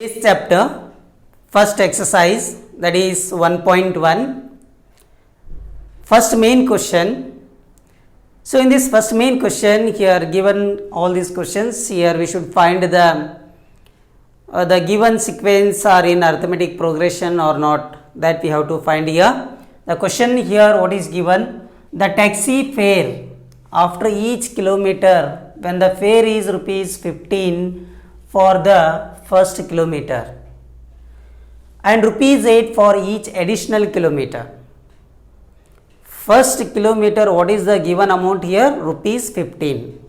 This chapter, first exercise, that is 1.1, first main question. So in this first main question, here given all these questions, here we should find the given sequence are in arithmetic progression or not, that we have to find here. The question here, what is given? The taxi fare after each kilometer, when the fare is rupees 15 for the first kilometer and rupees 8 for each additional kilometer. First kilometer, what is the given amount here? Rupees 15.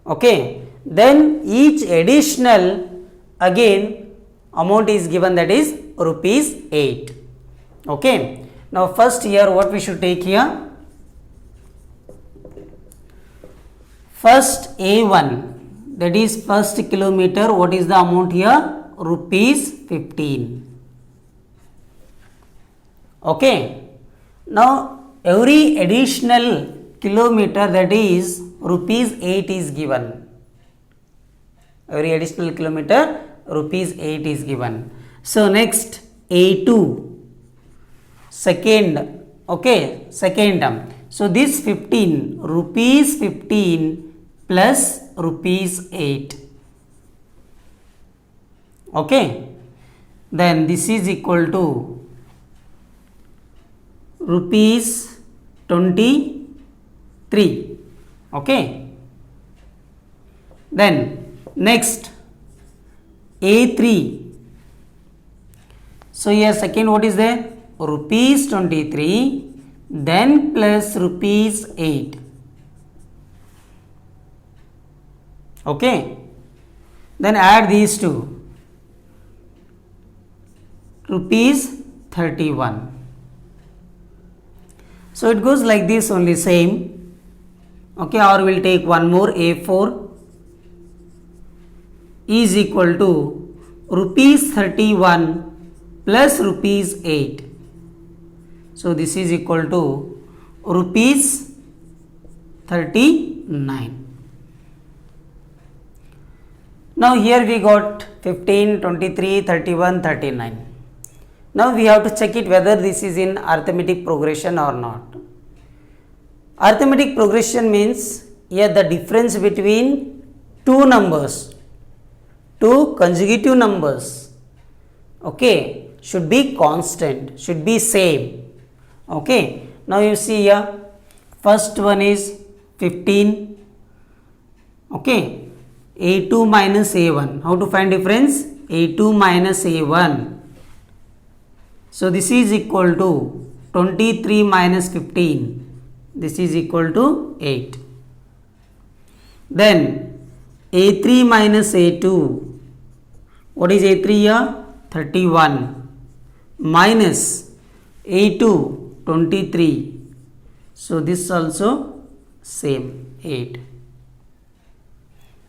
Okay. Then each additional again amount is given, that is rupees 8. Okay. Now first here what we should take here? First A1, that is first kilometer, what is the amount here? Rupees 15. Okay. Now every additional kilometer, that is rupees 8 is given. Every additional kilometer, rupees 8 is given. So next A2, second, okay, second term. So this 15, rupees 15 plus rupees 8. Okay. Then this is equal to rupees 23. Okay. Then next A3. So here second what is there? Rupees 23 then plus rupees 8. Okay. Then add these two. Rupees 31. So it goes like this only, same. Okay. Or we will take one more, A4 is equal to rupees 31 plus rupees 8. So this is equal to rupees 39. Now here we got 15, 23, 31, 39. Now we have to check it whether this is in arithmetic progression or not. Arithmetic progression means here the difference between two numbers, two consecutive numbers, okay, should be constant, should be same. Okay. Now you see here, first one is 15. Okay. A2 minus A1. How to find difference? A2 minus A1. So this is equal to 23 minus 15. This is equal to 8. Then A3 minus A2. What is A3 here? 31 minus A2 23. So this also same, 8.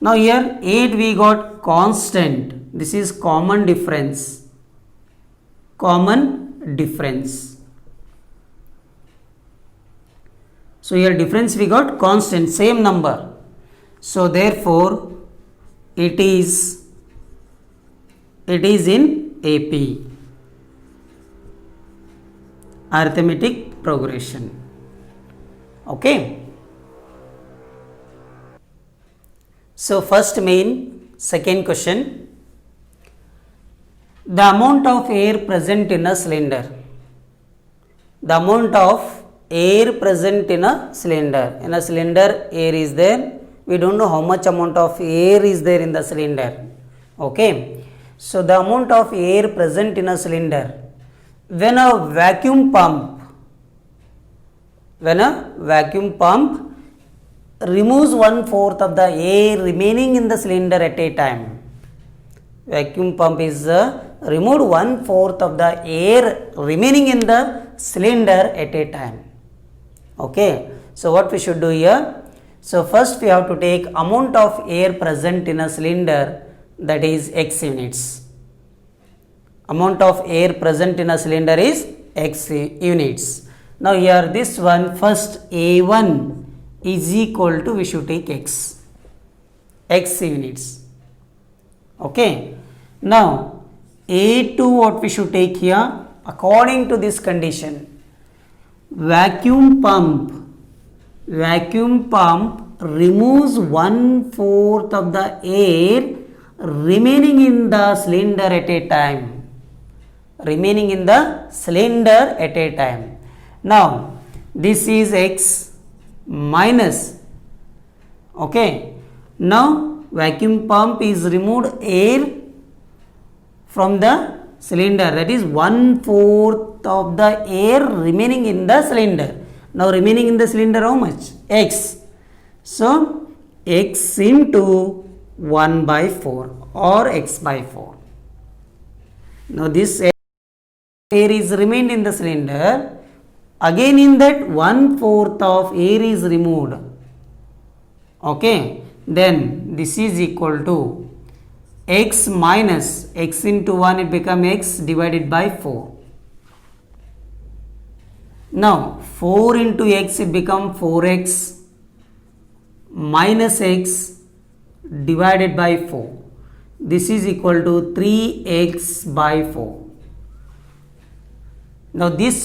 Now here 8 we got constant. This is common difference. Common difference. So here difference we got constant, same number. So therefore it is in AP, arithmetic progression. Okay. So first main, second question. The amount of air present in a cylinder. The amount of air present in a cylinder. In a cylinder, air is there. We don't know how much amount of air is there in the cylinder. Okay. So the amount of air present in a cylinder. When a vacuum pump removes 1/4 of the air remaining in the cylinder at a time. Vacuum pump is removed 1/4 of the air remaining in the cylinder at a time. Okay. So what we should do here? So first we have to take amount of air present in a cylinder, that is X units. Amount of air present in a cylinder is X units. Now here this one, first A1 is equal to, we should take X units. Okay. Now A2 what we should take here according to this condition. Vacuum pump removes 1/4 of the air remaining in the cylinder at a time. Now this is x minus, okay. Now vacuum pump is removed air from the cylinder, that is 1/4 of the air remaining in the cylinder. Now remaining in the cylinder how much? X. So x into 1/4 or x by 4. Now this air is remained in the cylinder, again in that 1/4 of air is removed, okay. Then this is equal to x minus x into 1, it become x divided by 4. Now 4 into x, it become 4x minus x divided by 4. This is equal to 3x by 4. Now this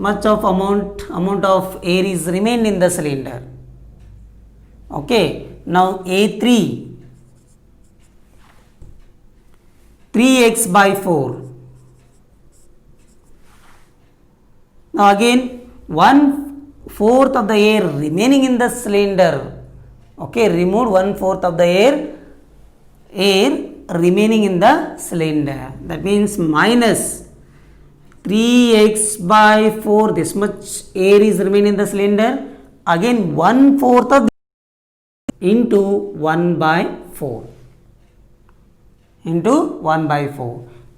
much of amount of air is remained in the cylinder, okay. Now A3, 3x by 4. Now again 1/4 of the air remaining in the cylinder, okay, remove 1/4 of the air remaining in the cylinder, that means minus 3x by 4, this much air is remaining in the cylinder, again 1/4 of into 1/4,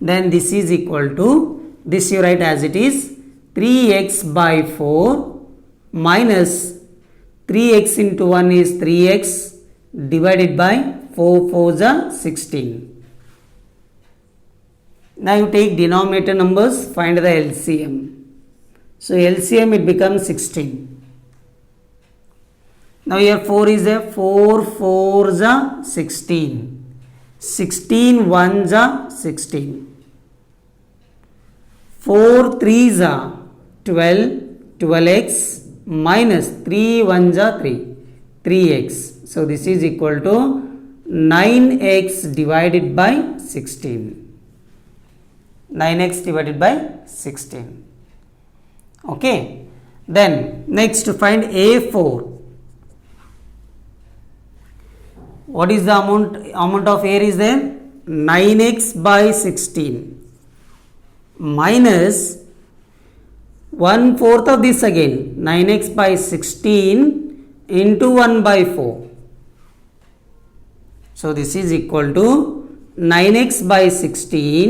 then this is equal to, this you write as it is, 3x by 4 minus 3x into 1 is 3x divided by 4 4s are 16. Now you take denominator numbers, find the LCM. So LCM it becomes 16. Now here 4 is a 4 4s are 16. 16 1s are 16. 4 3s are 12, 12x minus 3 1s are 3x. So this is equal to 9x divided by 16. 9x divided by 16. Okay. Then next to find A4. What is the amount of air is there? 9x by 16 minus 1/4 of this again, 9x by 16 into 1/4. So this is equal to 9x by 16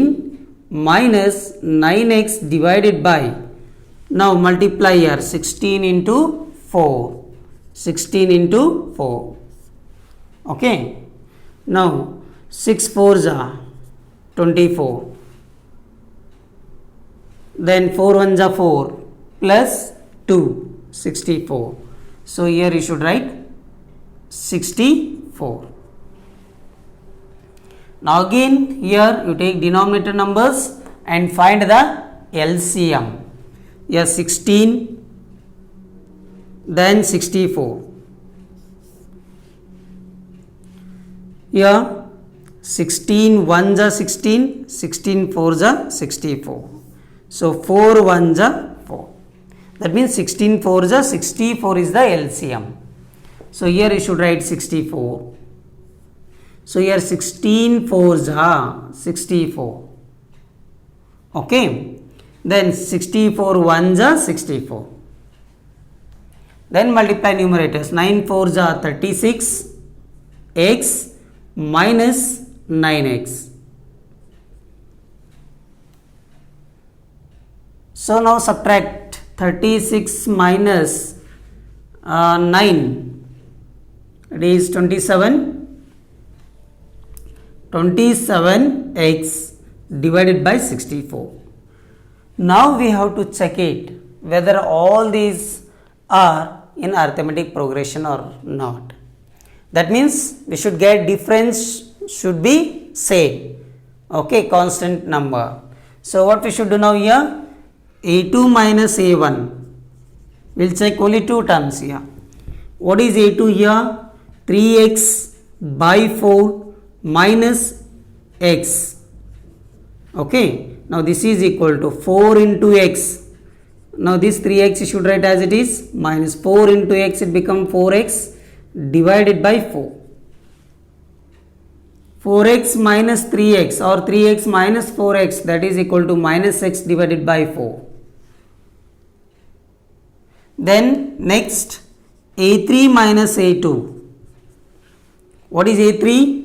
minus 9x divided by, now multiply here, 16 into 4. 16 into 4. Okay. Now 6 4s are 24. Then 4 1s are 4 plus 2, 64. So here you should write 64. Now again here you take denominator numbers and find the LCM. Here 16, then 64. Here 16 1s are 16, 16 4s are 64. So 4 1s are 4. That means 16 4s are 64 is the LCM. So here you should write 64. So here 16 4s are 64. Okay. Then 64 1s are 64. Then multiply numerators. 9 4s are 36 x minus 9x. So now subtract 36 minus 9, it is 27. 27x divided by 64. Now we have to check it whether all these are in arithmetic progression or not. That means we should get difference should be same. Okay, constant number. So what we should do now here? A2 minus A1. We'll check only two terms here. What is A2 here? 3x by 4 minus x. Okay, now this is equal to 4 into x. Now this 3x you should write as it is, minus 4 into x, it becomes 4x divided by 4. 4x minus 3x or 3x minus 4x, that is equal to minus x divided by 4. Then next A3 minus A2. What is A3?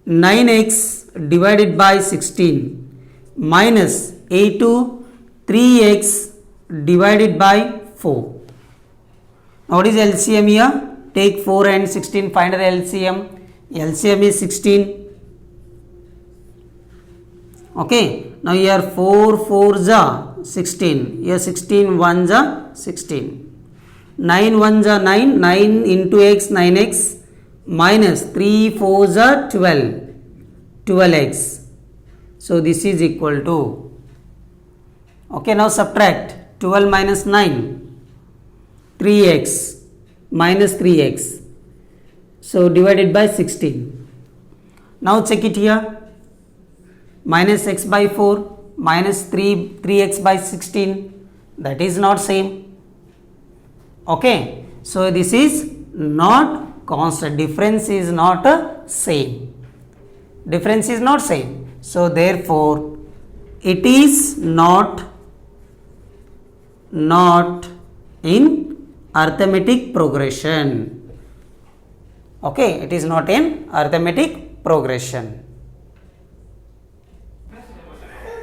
9x divided by 16 minus A2 3x divided by 4. Now what is LCM here? Take 4 and 16, find the LCM. LCM is 16. Okay, now here 4 4s are 16, here 16 1s are 16, 9 1s are 9, 9 into x 9x minus 3 4s are 12, 12x. So this is equal to, okay, now subtract 12 minus 9, 3x minus 3x. So divided by 16. Now check it here. Minus x by 4 minus 3x by 16, that is not same. Okay, so this is not constant, difference is not same, difference is not same. So therefore it is not in arithmetic progression. Okay, it is not in arithmetic progression.